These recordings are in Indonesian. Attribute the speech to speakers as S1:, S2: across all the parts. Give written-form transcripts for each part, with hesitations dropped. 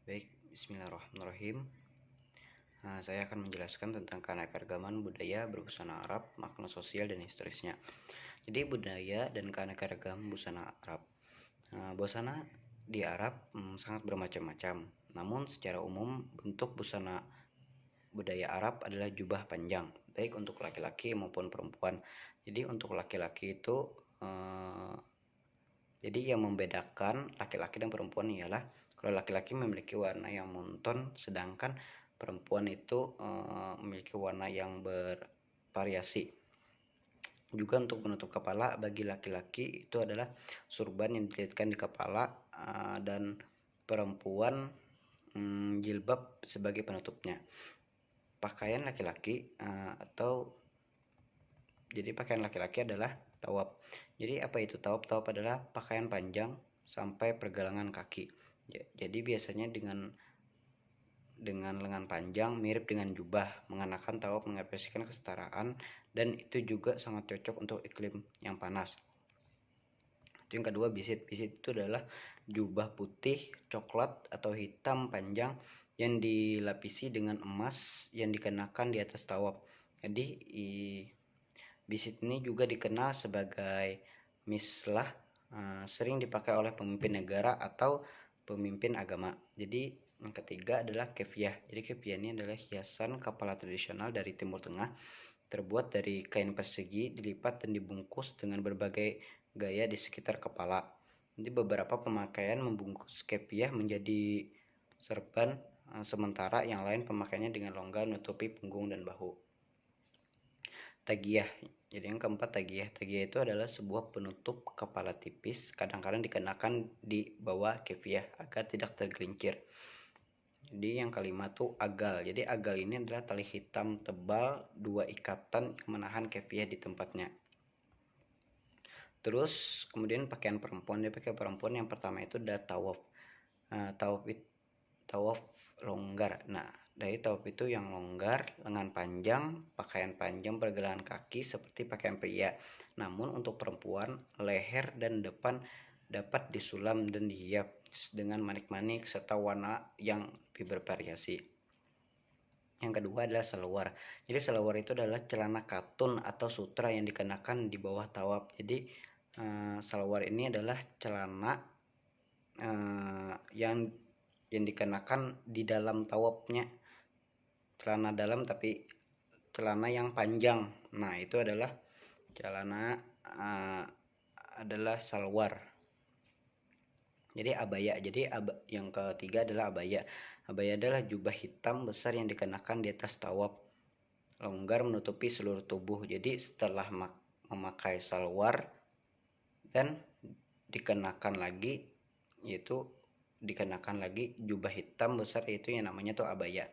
S1: Baik, bismillahirrahmanirrahim. Saya akan menjelaskan tentang keanekaragaman budaya berbusana Arab, makna sosial dan historisnya. Jadi budaya dan keanekaragaman busana Arab. Busana di Arab sangat bermacam-macam. Namun secara umum bentuk busana budaya Arab adalah jubah panjang, baik untuk laki-laki maupun perempuan. Jadi untuk laki-laki itu jadi yang membedakan laki-laki dan perempuan ialah kalau laki-laki memiliki warna yang monoton, sedangkan perempuan itu memiliki warna yang bervariasi. Juga untuk menutup kepala bagi laki-laki itu adalah surban yang dililitkan di kepala, dan perempuan jilbab sebagai penutupnya. Pakaian laki-laki pakaian laki-laki adalah tawab. Jadi apa itu tawab? Tawab adalah pakaian panjang sampai pergelangan kaki. Jadi biasanya dengan lengan panjang mirip dengan jubah. Mengenakan tawab mengekspresikan kesetaraan dan itu juga sangat cocok untuk iklim yang panas. Itu yang kedua, bisit. Bisit itu adalah jubah putih, coklat atau hitam panjang yang dilapisi dengan emas yang dikenakan di atas tawab. Jadi bisit ini juga dikenal sebagai mislah, sering dipakai oleh pemimpin negara atau pemimpin agama. Jadi yang ketiga adalah kefiah. Jadi kefiah ini adalah hiasan kepala tradisional dari Timur Tengah, terbuat dari kain persegi, dilipat dan dibungkus dengan berbagai gaya di sekitar kepala. Jadi beberapa pemakaian membungkus kefiah menjadi serban, sementara yang lain pemakaiannya dengan longgar menutupi punggung dan bahu. Tagiyah. Jadi yang keempat, tagiyah. Tagiyah itu adalah sebuah penutup kepala tipis, kadang-kadang dikenakan di bawah kefiah agar tidak tergelincir. Jadi yang kelima tuh agal. Jadi agal ini adalah tali hitam tebal, dua ikatan yang menahan kefiah di tempatnya. Terus kemudian pakaian perempuan. Dia pakai perempuan yang pertama itu adalah tawaf. Tawaf longgar. Nah, dari tawaf itu yang longgar, lengan panjang, pakaian panjang pergelangan kaki seperti pakaian pria. Namun untuk perempuan, leher dan depan dapat disulam dan dihias dengan manik-manik serta warna yang lebih bervariasi. Yang kedua adalah salwar. Jadi salwar itu adalah celana katun atau sutra yang dikenakan di bawah tawaf. Jadi salwar ini adalah celana yang dikenakan di dalam tawafnya, celana dalam tapi celana yang panjang. Nah itu adalah celana adalah salwar. Jadi abaya. Jadi yang ketiga adalah abaya. Abaya adalah jubah hitam besar yang dikenakan di atas tawaf, longgar menutupi seluruh tubuh. Jadi setelah memakai salwar dan dikenakan lagi jubah hitam besar, yaitu yang namanya tuh abaya.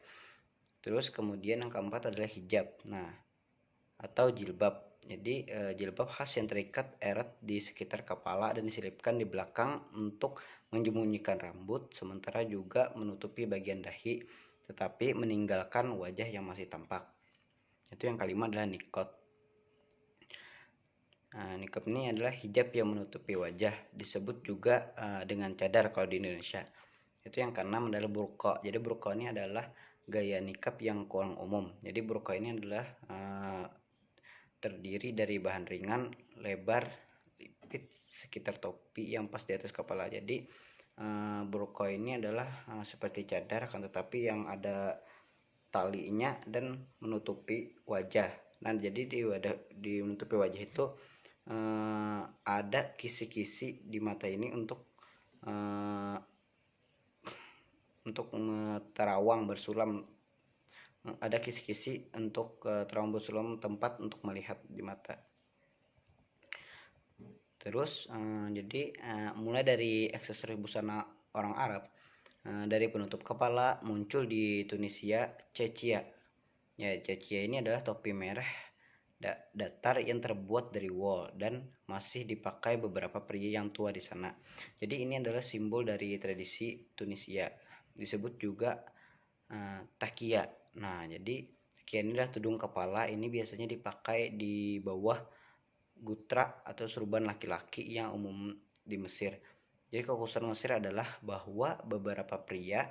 S1: Terus kemudian yang keempat adalah hijab, atau jilbab. Jadi jilbab khas yang terikat erat di sekitar kepala dan diselipkan di belakang untuk menyembunyikan rambut, sementara juga menutupi bagian dahi tetapi meninggalkan wajah yang masih tampak. Itu yang kelima adalah niqab. Niqab ini adalah hijab yang menutupi wajah, disebut juga dengan cadar kalau di Indonesia. Itu yang keenam adalah burqa. Jadi burqa ini adalah gaya niqab yang kurang umum. Jadi burqa ini adalah terdiri dari bahan ringan, lebar, lipit sekitar topi yang pas di atas kepala. Jadi burqa ini adalah seperti cadar, akan tetapi yang ada talinya dan menutupi wajah. Nah jadi di menutupi wajah itu ada kisi-kisi di mata ini untuk terawang bersulam. Ada kisi-kisi untuk terawang bersulam, tempat untuk melihat di mata. Terus jadi mulai dari aksesoris busana orang Arab, dari penutup kepala muncul di Tunisia cecia. Ya, cecia ini adalah topi merah datar yang terbuat dari wol dan masih dipakai beberapa pria yang tua di sana. Jadi ini adalah simbol dari tradisi Tunisia. Disebut juga takia. Nah, jadi takia ini adalah tudung kepala. Ini biasanya dipakai di bawah gutra atau surban laki-laki yang umum di Mesir. Jadi kekhususan Mesir adalah bahwa beberapa pria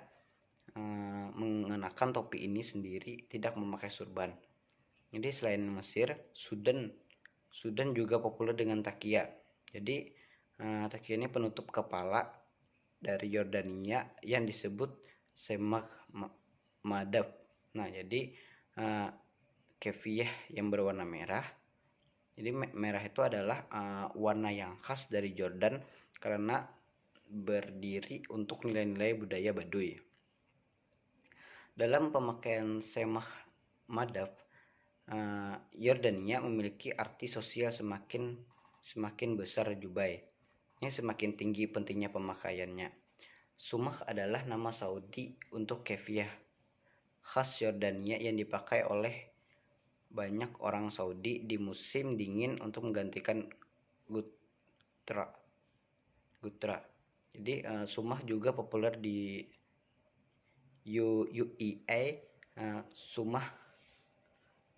S1: mengenakan topi ini sendiri tidak memakai surban. Jadi selain Mesir, Sudan juga populer dengan takia. Jadi takia ini penutup kepala dari Yordania yang disebut semak madab. Nah, jadi kefiyah yang berwarna merah. Jadi merah itu adalah warna yang khas dari Jordan karena berdiri untuk nilai-nilai budaya Baduy. Dalam pemakaian semah madab, Yordania memiliki arti sosial semakin besar jubai. Ini semakin tinggi pentingnya pemakaiannya. Sumah adalah nama Saudi untuk kefiyah khas Yordania yang dipakai oleh banyak orang Saudi di musim dingin untuk menggantikan gutra. Jadi sumah juga populer di UEA. Sumah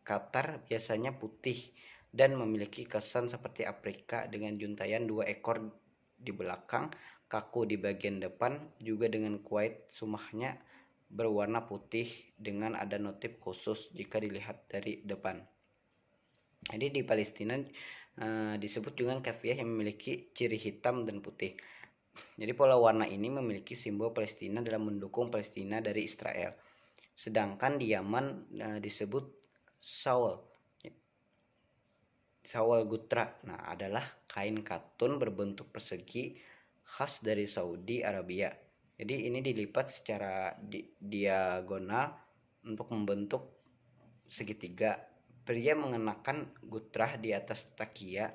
S1: Qatar biasanya putih dan memiliki kesan seperti Afrika dengan juntayan 2 ekor di belakang, kaku di bagian depan, juga dengan Kuwait sumahnya berwarna putih dengan ada notif khusus jika dilihat dari depan. Jadi di Palestina disebut juga kafiyah yang memiliki ciri hitam dan putih. Jadi pola warna ini memiliki simbol Palestina dalam mendukung Palestina dari Israel. Sedangkan di Yaman disebut Sawal gutra. Nah, adalah kain katun berbentuk persegi khas dari Saudi Arabia. Jadi ini dilipat secara diagonal untuk membentuk segitiga. Pria mengenakan gutrah di atas takia.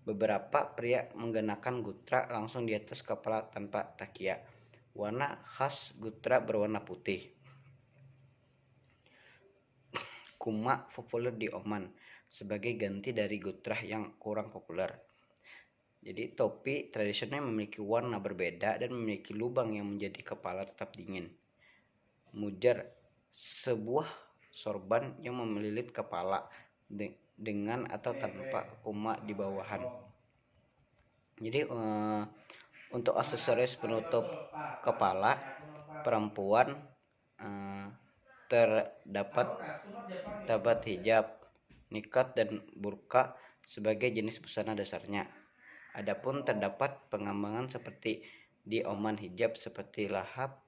S1: Beberapa pria mengenakan gutra langsung di atas kepala tanpa takia. Warna khas gutra berwarna putih. Kuma populer di Oman sebagai ganti dari gutrah yang kurang populer. Jadi topi tradisional memiliki warna berbeda dan memiliki lubang yang menjadi kepala tetap dingin. Mujar, sebuah sorban yang melilit kepala dengan atau tanpa kuma di bawahan. Jadi untuk aksesoris penutup kepala perempuan terdapat hijab, niqab dan burqa sebagai jenis busana dasarnya. Adapun terdapat pengembangan seperti di Oman hijab seperti lahab.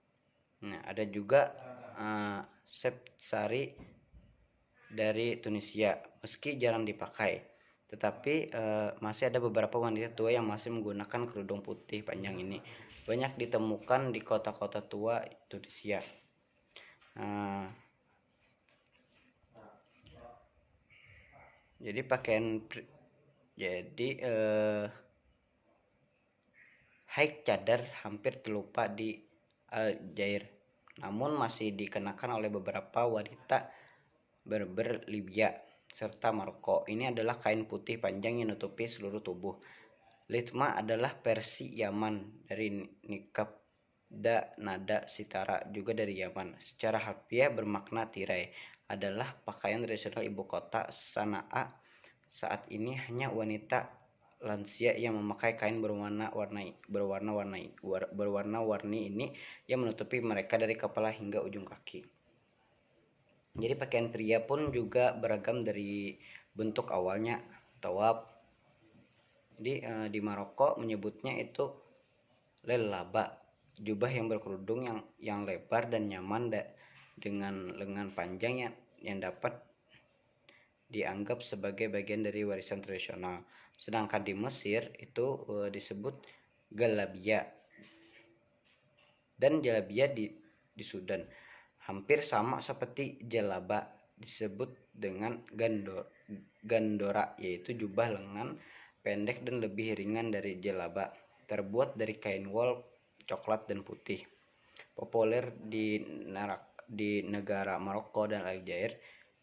S1: Nah, ada juga sepsari dari Tunisia, meski jarang dipakai. Tetapi masih ada beberapa wanita tua yang masih menggunakan kerudung putih panjang ini. Banyak ditemukan di kota-kota tua Tunisia. Jadi pakaian haik cadar hampir terlupa di Aljair, namun masih dikenakan oleh beberapa wanita Berber Libya serta Maroko. Ini adalah kain putih panjang yang menutupi seluruh tubuh. Litma adalah versi Yaman dari niqab. Nada sitara juga dari Yaman. Secara harfiah bermakna tirai. Adalah pakaian tradisional ibu kota Sanaa. Saat ini hanya wanita lansia yang memakai kain berwarna-warni ini yang menutupi mereka dari kepala hingga ujung kaki. Jadi pakaian pria pun juga beragam dari bentuk awalnya tawab. Jadi di Maroko menyebutnya itu lelaba, jubah yang berkerudung yang lebar dan nyaman dengan lengan panjang yang dapat dianggap sebagai bagian dari warisan tradisional. Sedangkan di Mesir itu disebut galabia dan jalabia di Sudan. Hampir sama seperti jalaba, disebut dengan gandora, yaitu jubah lengan pendek dan lebih ringan dari jalaba, terbuat dari kain wol coklat dan putih. Populer di negara Maroko dan Aljair.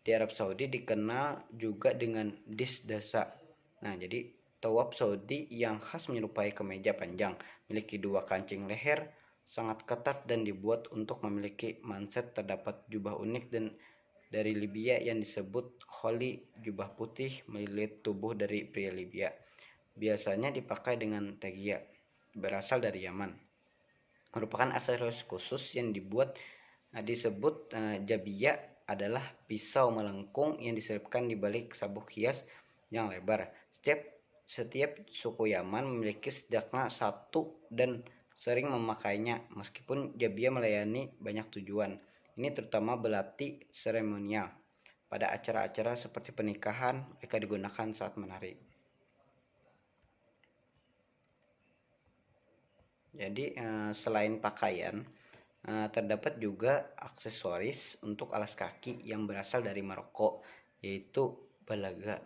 S1: Di Arab Saudi dikenal juga dengan disdasa. Nah, jadi tawab Saudi yang khas menyerupai kemeja panjang, memiliki 2 kancing leher sangat ketat dan dibuat untuk memiliki manset. Terdapat jubah unik dan dari Libya yang disebut kholi, jubah putih melilit tubuh dari pria Libya. Biasanya dipakai dengan tagia, berasal dari Yaman. Merupakan aksesoris khusus yang dibuat disebut jabiyya adalah pisau melengkung yang diselipkan di balik sabuk hias yang lebar. Setiap suku Yaman memiliki setidaknya satu dan sering memakainya, meskipun jabiyya melayani banyak tujuan. Ini terutama belati seremonial. Pada acara-acara seperti pernikahan, mereka digunakan saat menari. Jadi selain pakaian, terdapat juga aksesoris untuk alas kaki yang berasal dari Maroko, yaitu balaga.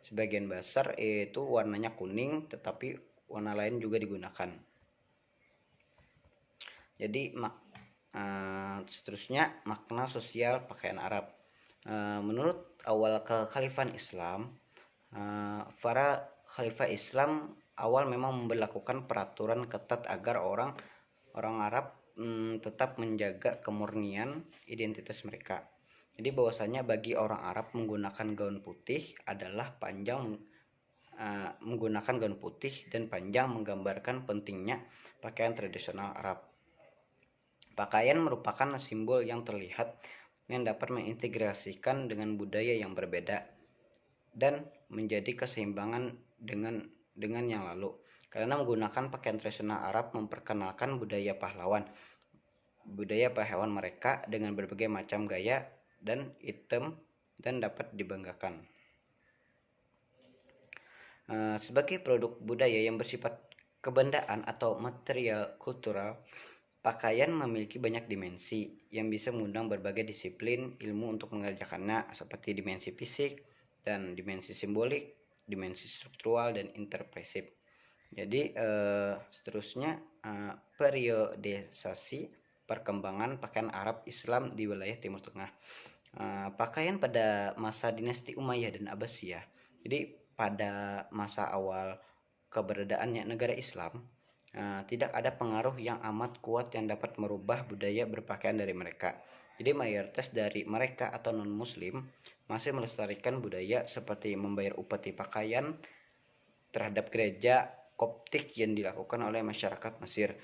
S1: Sebagian besar itu warnanya kuning, tetapi warna lain juga digunakan. Jadi seterusnya makna sosial pakaian Arab. Menurut awal kekhalifahan Islam, para khalifah Islam awal memang memberlakukan peraturan ketat agar orang Arab tetap menjaga kemurnian identitas mereka. Jadi bahwasanya bagi orang Arab menggunakan gaun putih dan panjang menggambarkan pentingnya pakaian tradisional Arab. Pakaian merupakan simbol yang terlihat yang dapat mengintegrasikan dengan budaya yang berbeda dan menjadi keseimbangan dengan yang lalu. Karena menggunakan pakaian tradisional Arab memperkenalkan budaya pahlawan mereka dengan berbagai macam gaya dan item dan dapat dibanggakan. Sebagai produk budaya yang bersifat kebendaan atau material kultural, pakaian memiliki banyak dimensi yang bisa mengundang berbagai disiplin ilmu untuk mengerjakannya, seperti dimensi fisik dan dimensi simbolik, dimensi struktural dan interpresif. Jadi seterusnya periodisasi perkembangan pakaian Arab Islam di wilayah Timur Tengah. Pakaian pada masa dinasti Umayyah dan Abbasiyah. Jadi pada masa awal keberadaannya negara Islam, tidak ada pengaruh yang amat kuat yang dapat merubah budaya berpakaian dari mereka. Jadi mayoritas dari mereka atau non-muslim masih melestarikan budaya seperti membayar upeti pakaian terhadap gereja Koptik yang dilakukan oleh masyarakat Mesir,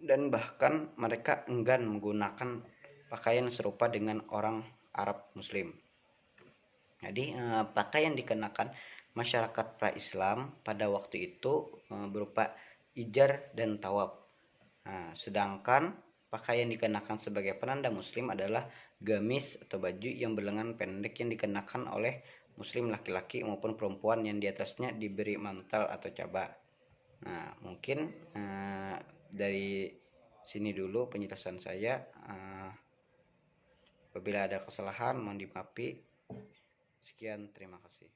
S1: dan bahkan mereka enggan menggunakan pakaian serupa dengan orang Arab Muslim. Jadi pakaian dikenakan masyarakat pra-Islam pada waktu itu berupa ijar dan tawab. Sedangkan pakaian dikenakan sebagai penanda Muslim adalah gamis atau baju yang berlengan pendek yang dikenakan oleh Muslim laki-laki maupun perempuan yang di atasnya diberi mantel atau caba. Mungkin dari sini dulu penjelasan saya. Apabila ada kesalahan mohon dimaafkan. Sekian, terima kasih.